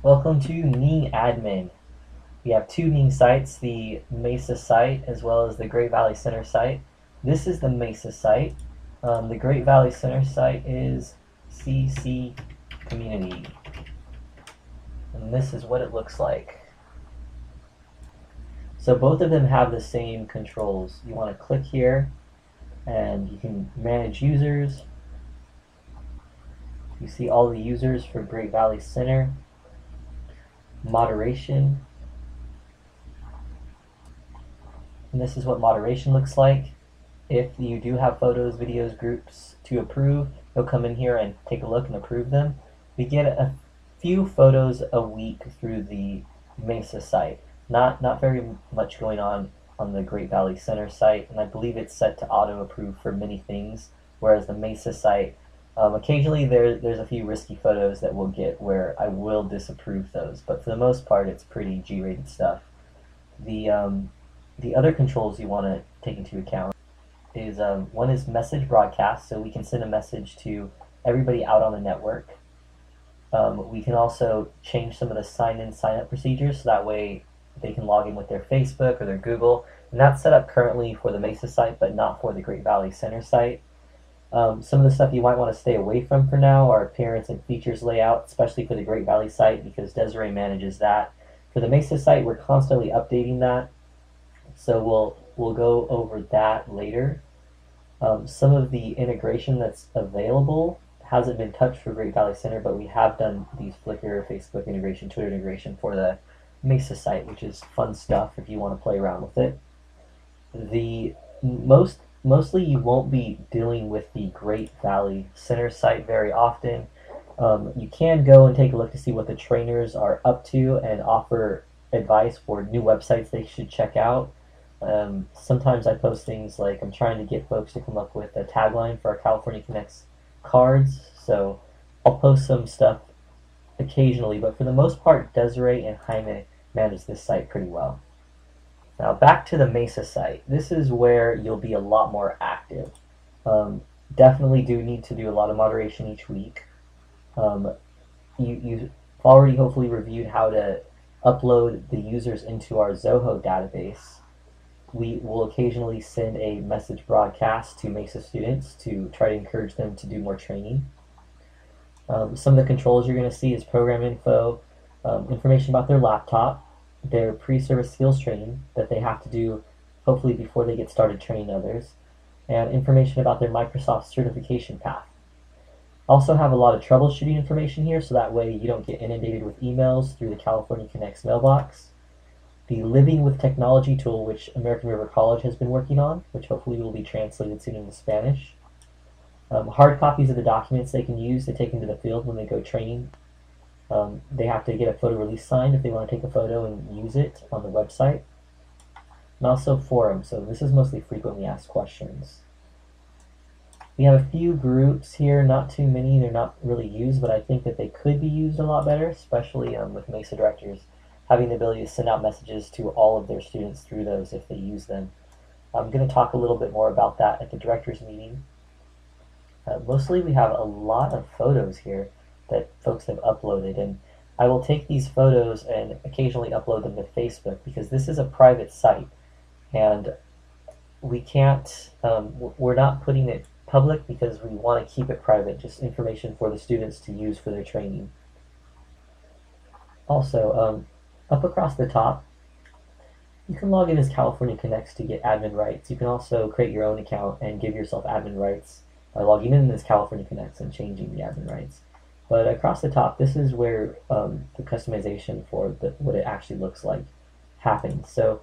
Welcome to Ning Admin. We have two Ning sites, the Mesa site as well as the Great Valley Center site. This is the Mesa site. The Great Valley Center site is CC Community. And this is what it looks like. So both of them have the same controls. You want to click here and you can manage users. You see all the users for Great Valley Center. Moderation. And this is what moderation looks like. If you do have photos, videos, groups to approve, you'll come in here and take a look and approve them. We get a few photos a week through the Mesa site. Not very much going on the Great Valley Center site, and I believe it's set to auto approve for many things, whereas the Mesa site, occasionally there's a few risky photos that we'll get where I will disapprove those, but for the most part it's pretty G-rated stuff. The other controls you want to take into account is one is message broadcast, so we can send a message to everybody out on the network. We can also change some of the sign-in, sign-up procedures, so that way they can log in with their Facebook or their Google. And that's set up currently for the Mesa site, but not for the Great Valley Center site. Some of the stuff you might want to stay away from for now are appearance and features layout, especially for the Great Valley site because Desiree manages that. For the Mesa site, we're constantly updating that, so we'll go over that later. Some of the integration that's available hasn't been touched for Great Valley Center, but we have done these Flickr, Facebook integration, Twitter integration for the Mesa site, which is fun stuff if you want to play around with it. Mostly you won't be dealing with the Great Valley Center site very often. You can go and take a look to see what the trainers are up to and offer advice for new websites they should check out. Sometimes I post things like I'm trying to get folks to come up with a tagline for our California Connects cards, so I'll post some stuff occasionally, but for the most part Desiree and Jaime manage this site pretty well. Now back to the Mesa site. This is where you'll be a lot more active. Definitely do need to do a lot of moderation each week. You've already hopefully reviewed how to upload the users into our Zoho database. We will occasionally send a message broadcast to Mesa students to try to encourage them to do more training. Some of the controls you're going to see is program info, information about their laptop, their pre-service skills training that they have to do hopefully before they get started training others, and information about their Microsoft certification path. Also have a lot of troubleshooting information here, so that way you don't get inundated with emails through the California Connects mailbox. The Living with Technology tool, which American River College has been working on, which hopefully will be translated soon into Spanish. Hard copies of the documents they can use to take into the field when they go training. They have to get a photo release signed if they want to take a photo and use it on the website. And also forums, so this is mostly frequently asked questions. We have a few groups here, not too many, they're not really used, but I think that they could be used a lot better, especially with Mesa directors having the ability to send out messages to all of their students through those if they use them. I'm going to talk a little bit more about that at the directors meeting. Mostly we have a lot of photos here that folks have uploaded, and I will take these photos and occasionally upload them to Facebook because this is a private site and we can't, we're not putting it public because we want to keep it private, just information for the students to use for their training. Also, up across the top, you can log in as California Connects to get admin rights. You can also create your own account and give yourself admin rights by logging in as California Connects and changing the admin rights. But across the top, this is where the customization for what it actually looks like happens. So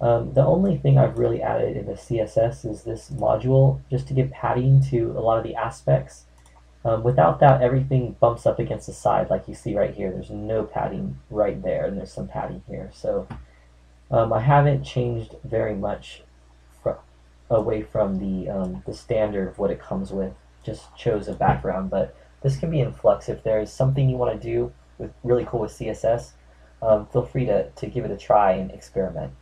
the only thing I've really added in the CSS is this module just to give padding to a lot of the aspects. Without that, everything bumps up against the side like you see right here. There's no padding right there, and there's some padding here. So I haven't changed very much away from the standard of what it comes with. Just chose a background, but this can be in flux. If there's something you want to do with really cool with CSS, feel free to give it a try and experiment.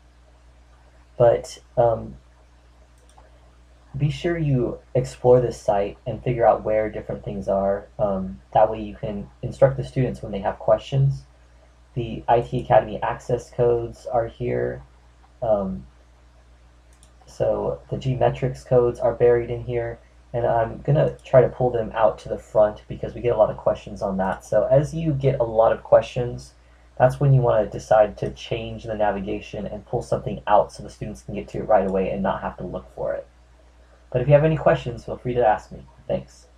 But be sure you explore this site and figure out where different things are. That way you can instruct the students when they have questions. The IT Academy access codes are here. Um, so the Gmetrics codes are buried in here, and I'm gonna try to pull them out to the front because we get a lot of questions on that. So as you get a lot of questions, that's when you want to decide to change the navigation and pull something out so the students can get to it right away and not have to look for it. But if you have any questions, feel free to ask me. Thanks.